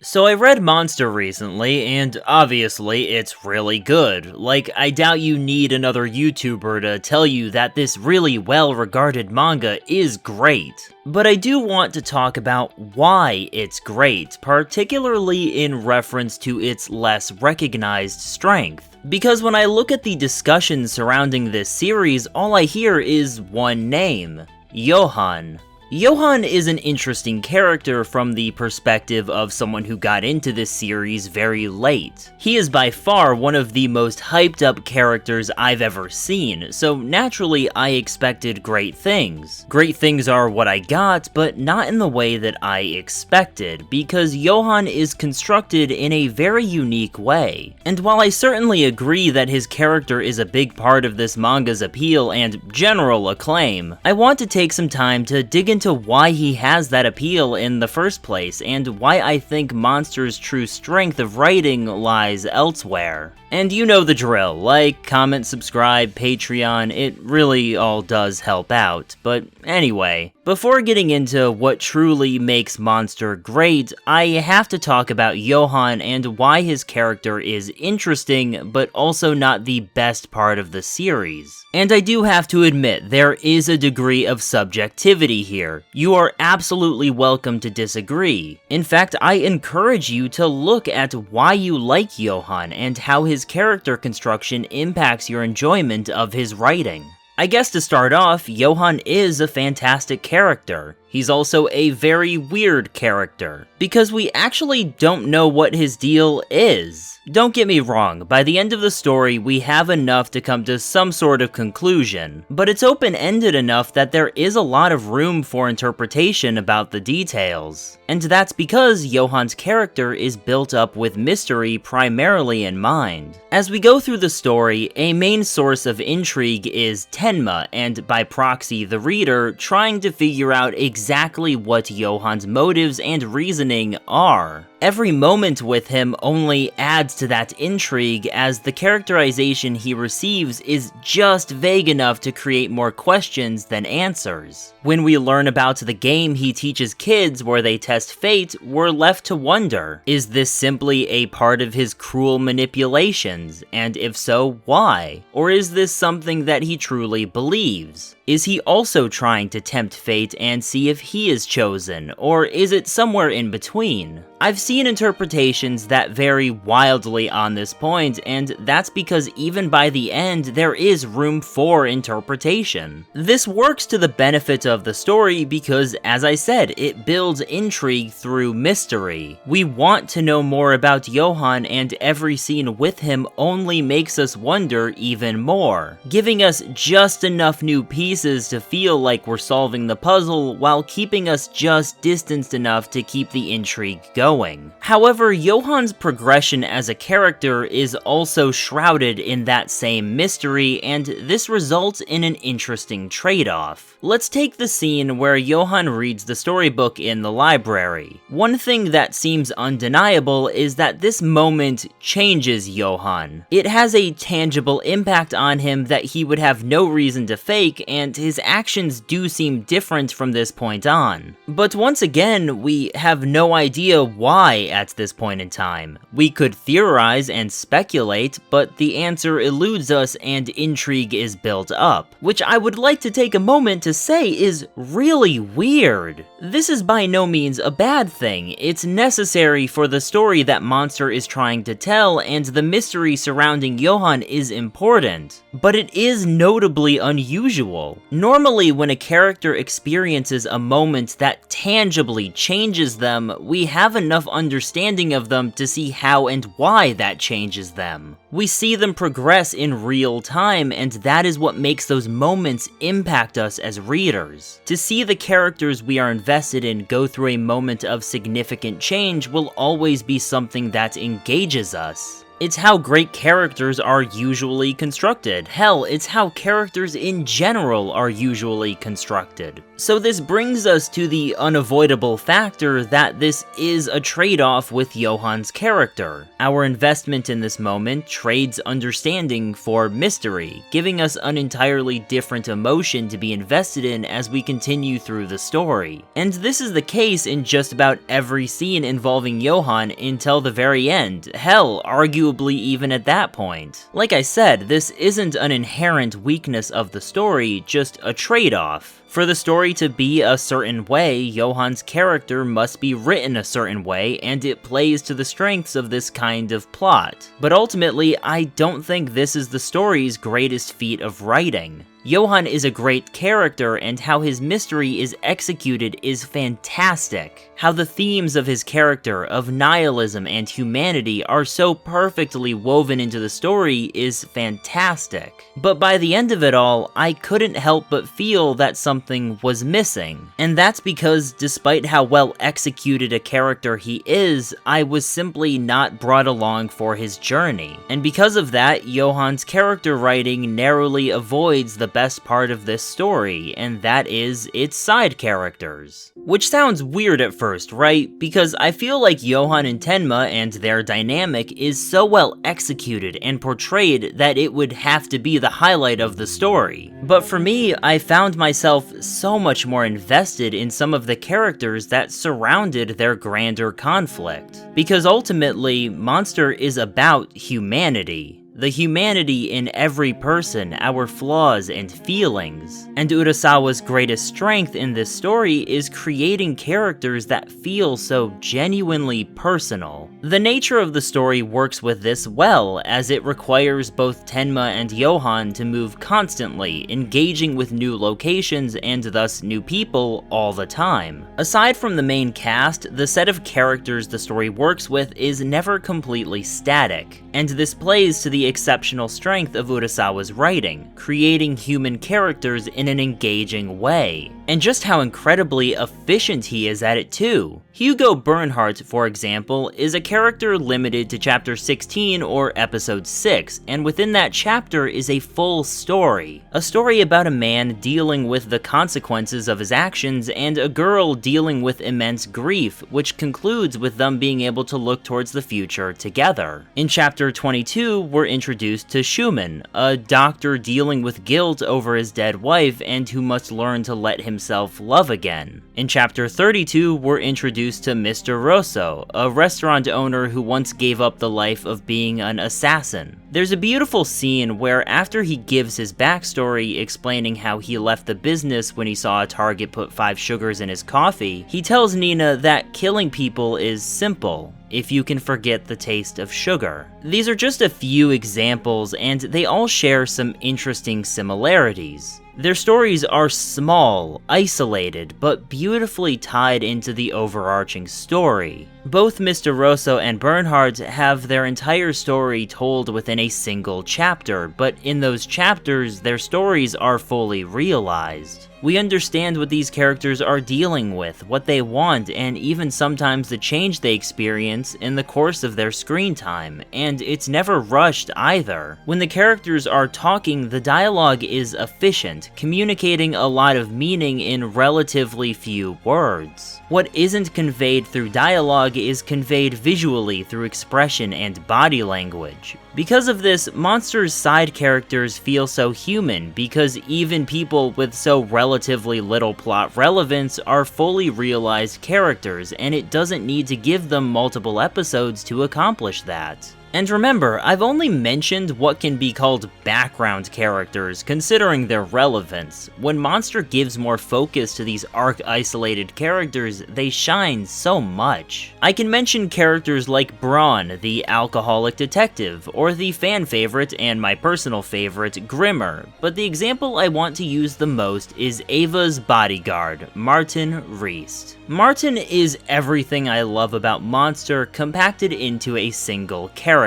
So I read Monster recently, and obviously it's really good. Like, I doubt you need another YouTuber to tell you that this really well-regarded manga is great. But I do want to talk about why it's great, particularly in reference to its less recognized strength. Because when I look at the discussion surrounding this series, all I hear is one name: Johan. Johan is an interesting character from the perspective of someone who got into this series very late. He is by far one of the most hyped up characters I've ever seen, so naturally I expected great things. Great things are what I got, but not in the way that I expected, because Johan is constructed in a very unique way. And while I certainly agree that his character is a big part of this manga's appeal and general acclaim, I want to take some time to dig into why he has that appeal in the first place, and why I think Monster's true strength of writing lies elsewhere. And you know the drill: like, comment, subscribe, Patreon, it really all does help out. But anyway, before getting into what truly makes Monster great, I have to talk about Johan and why his character is interesting, but also not the best part of the series. And I do have to admit, there is a degree of subjectivity here. You are absolutely welcome to disagree. In fact, I encourage you to look at why you like Johan and how his character construction impacts your enjoyment of his writing. I guess to start off, Johan is a fantastic character. He's also a very weird character, because we actually don't know what his deal is. Don't get me wrong, by the end of the story we have enough to come to some sort of conclusion, but it's open-ended enough that there is a lot of room for interpretation about the details. And that's because Johan's character is built up with mystery primarily in mind. As we go through the story, a main source of intrigue is Tenma, and by proxy the reader, trying to figure out exactly what Johan's motives and reasoning are. Every moment with him only adds to that intrigue, as the characterization he receives is just vague enough to create more questions than answers. When we learn about the game he teaches kids where they test fate, we're left to wonder, is this simply a part of his cruel manipulations, and if so, why? Or is this something that he truly believes? Is he also trying to tempt fate and see if he is chosen, or is it somewhere in between? I've seen interpretations that vary wildly on this point, and that's because even by the end, there is room for interpretation. This works to the benefit of the story because, as I said, it builds intrigue through mystery. We want to know more about Johan, and every scene with him only makes us wonder even more, giving us just enough new pieces to feel like we're solving the puzzle while keeping us just distanced enough to keep the intrigue going. However, Johan's progression as a character is also shrouded in that same mystery, and this results in an interesting trade-off. Let's take the scene where Johan reads the storybook in the library. One thing that seems undeniable is that this moment changes Johan. It has a tangible impact on him that he would have no reason to fake, and his actions do seem different from this point on. But once again, we have no idea why at this point in time. We could theorize and speculate, but the answer eludes us and intrigue is built up, which I would like to take a moment to say is really weird. This is by no means a bad thing. It's necessary for the story that Monster is trying to tell, and the mystery surrounding Johan is important. But it is notably unusual. Normally, when a character experiences a moment that tangibly changes them, we have enough understanding of them to see how and why that changes them. We see them progress in real time, and that is what makes those moments impact us as readers. To see the characters we are invested in go through a moment of significant change will always be something that engages us. It's how great characters are usually constructed. Hell, it's how characters in general are usually constructed. So this brings us to the unavoidable factor that this is a trade-off with Johan's character. Our investment in this moment trades understanding for mystery, giving us an entirely different emotion to be invested in as we continue through the story. And this is the case in just about every scene involving Johan until the very end, hell, arguably even at that point. Like I said, this isn't an inherent weakness of the story, just a trade-off. For the story to be a certain way, Johan's character must be written a certain way, and it plays to the strengths of this kind of plot. But ultimately, I don't think this is the story's greatest feat of writing. Johan is a great character, and how his mystery is executed is fantastic. How the themes of his character, of nihilism and humanity, are so perfectly woven into the story is fantastic. But by the end of it all, I couldn't help but feel that something was missing. And that's because, despite how well executed a character he is, I was simply not brought along for his journey. And because of that, Johan's character writing narrowly avoids the best part of this story, and that is its side characters. Which sounds weird at first, right? Because I feel like Johan and Tenma and their dynamic is so well executed and portrayed that it would have to be the highlight of the story. But for me, I found myself so much more invested in some of the characters that surrounded their grander conflict. Because ultimately, Monster is about humanity. The humanity in every person, our flaws and feelings. And Urasawa's greatest strength in this story is creating characters that feel so genuinely personal. The nature of the story works with this well, as it requires both Tenma and Johan to move constantly, engaging with new locations and thus new people all the time. Aside from the main cast, the set of characters the story works with is never completely static, and this plays to the exceptional strength of Urasawa's writing, creating human characters in an engaging way. And just how incredibly efficient he is at it too. Hugo Bernhardt, for example, is a character limited to chapter 16 or episode 6, and within that chapter is a full story. A story about a man dealing with the consequences of his actions and a girl dealing with immense grief, which concludes with them being able to look towards the future together. In chapter 22, we're introduced to Schumann, a doctor dealing with guilt over his dead wife and who must learn to let himself love again. In chapter 32, we're introduced to Mr. Rosso, a restaurant owner who once gave up the life of being an assassin. There's a beautiful scene where after he gives his backstory explaining how he left the business when he saw a target put 5 sugars in his coffee, he tells Nina that killing people is simple, if you can forget the taste of sugar. These are just a few examples, and they all share some interesting similarities. Their stories are small, isolated, but beautifully tied into the overarching story. Both Mr. Rosso and Bernhardt have their entire story told within a single chapter, but in those chapters, their stories are fully realized. We understand what these characters are dealing with, what they want, and even sometimes the change they experience in the course of their screen time, and it's never rushed either. When the characters are talking, the dialogue is efficient, communicating a lot of meaning in relatively few words. What isn't conveyed through dialogue is conveyed visually through expression and body language. Because of this, Monster's side characters feel so human, because even people with so relatively little plot relevance are fully realized characters, and it doesn't need to give them multiple episodes to accomplish that. And remember, I've only mentioned what can be called background characters, considering their relevance. When Monster gives more focus to these arc-isolated characters, they shine so much. I can mention characters like Braun, the alcoholic detective, or the fan favorite and my personal favorite, Grimmer, but the example I want to use the most is Ava's bodyguard, Martin Reist. Martin is everything I love about Monster compacted into a single character.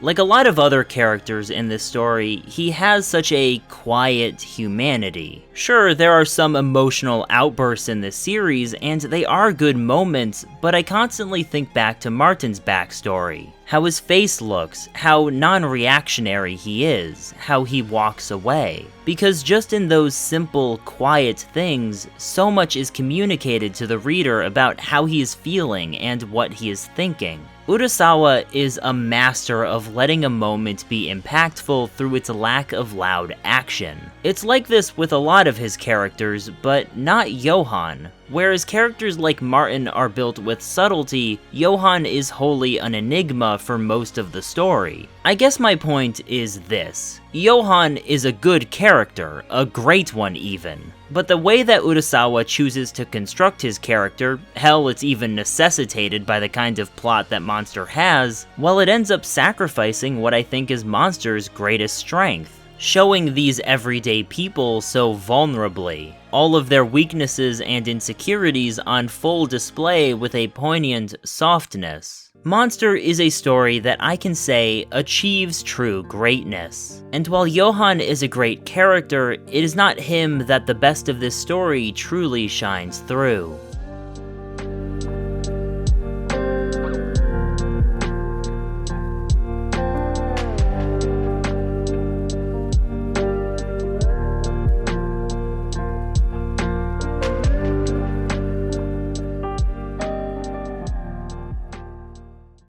Like a lot of other characters in this story, he has such a quiet humanity. Sure, there are some emotional outbursts in this series, and they are good moments, but I constantly think back to Martin's backstory. how his face looks, how non-reactionary he is, how he walks away. Because just in those simple, quiet things, so much is communicated to the reader about how he is feeling and what he is thinking. Urasawa is a master of letting a moment be impactful through its lack of loud action. It's like this with a lot of his characters, but not Johan. Whereas characters like Martin are built with subtlety, Johan is wholly an enigma for most of the story. I guess my point is this. Johan is a good character, a great one even. But the way that Urasawa chooses to construct his character, hell, it's even necessitated by the kind of plot that Monster has, well, it ends up sacrificing what I think is Monster's greatest strength. Showing these everyday people so vulnerably, all of their weaknesses and insecurities on full display with a poignant softness. Monster is a story that I can say achieves true greatness. And while Johan is a great character, it is not him that the best of this story truly shines through.